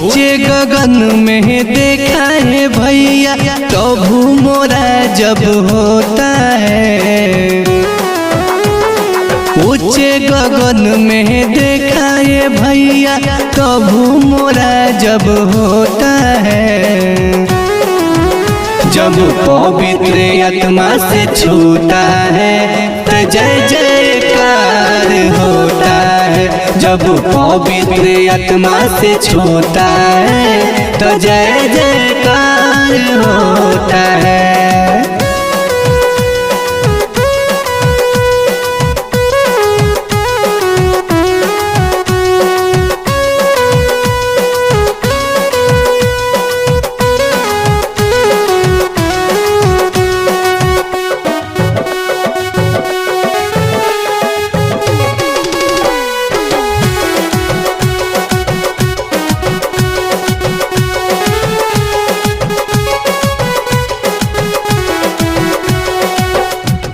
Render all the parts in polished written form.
ऊंचे गगन में देखा है भैया प्रभु मोरा जब होता है। ऊंचे गगन में देखा है भैया प्रभु मोरा जब होता है। जब पवित्र आत्मा से छूता है तो जय जयकार होता है। जब पवित्र आत्मा से छूता है तो जय जयकार होता है।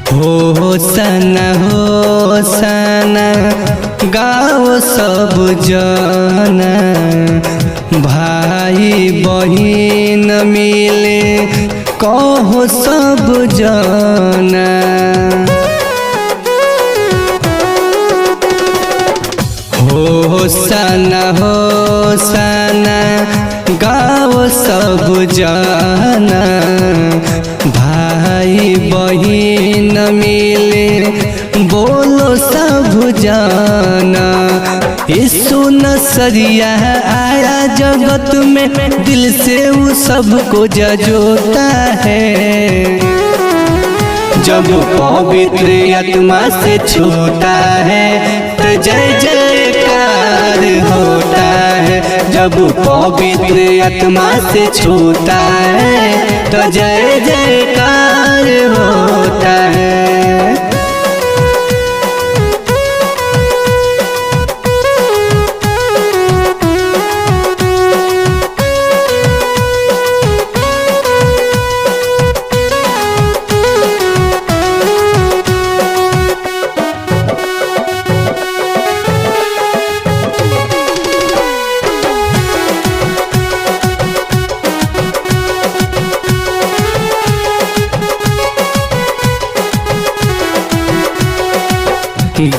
हो सना गाओ सब जना, भाई बहिन मिले कहो सब जना। हो सना गाओ सब जना, भाई बहिन मिले बोलो सब जाना। यीशु नसरिया आया जगत में, दिल से वो सबको जजोता है। जब पवित्र आत्मा से छूता है तो जय जयकार होता है। जब पवित्र आत्मा से छूता है तो जय जयकार होता है।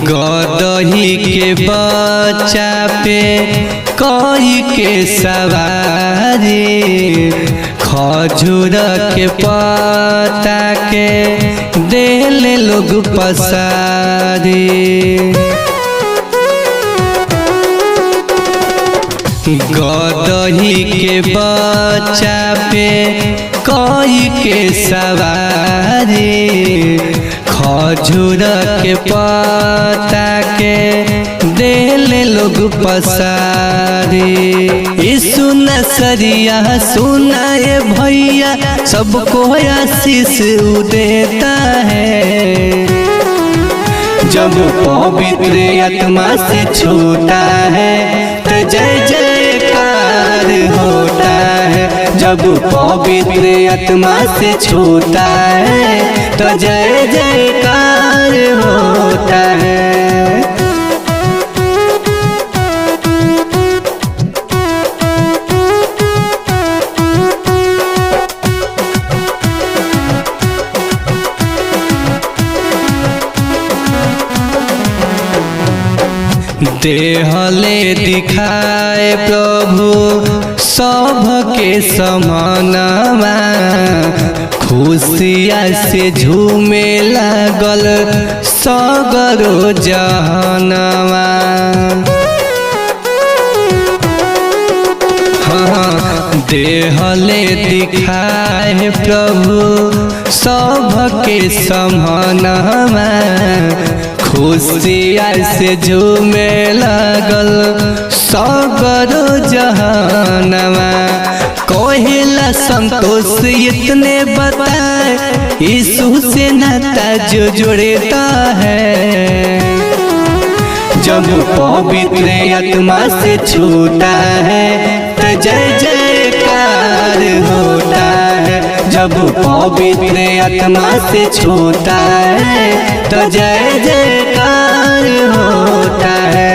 गदही के बच्चा पे कई के सवारी, खजूर के पत्ता के देले लोग पसारी। गदही के बच्चा पे कई के सवारी, खजूर के पत्ता के देले लोग पसारी। यीशु नसरिया सुनाए भैया सबको आशीष देता है। जब पवित्र आत्मा से छूता है तो जय जयकार होता है। जब पवित्र आत्मा से छूता है तो जय जयकार होता है। देहले दिखाए प्रभु सबके समानवा, खुशिया से झूमे लागल सगरो जहनवा। देहले दिखाए प्रभु सबके समानवा, खुशिया से झूमे लागल सगरो जहनवा। कोहिला संतोष इतने बताए, यीशु से नाता जो जुड़ता है। जब पवित्र आत्मा से छूता है तो जय जयकार होता है। जब पवित्र आत्मा से छूता है तो जय जयकार होता है।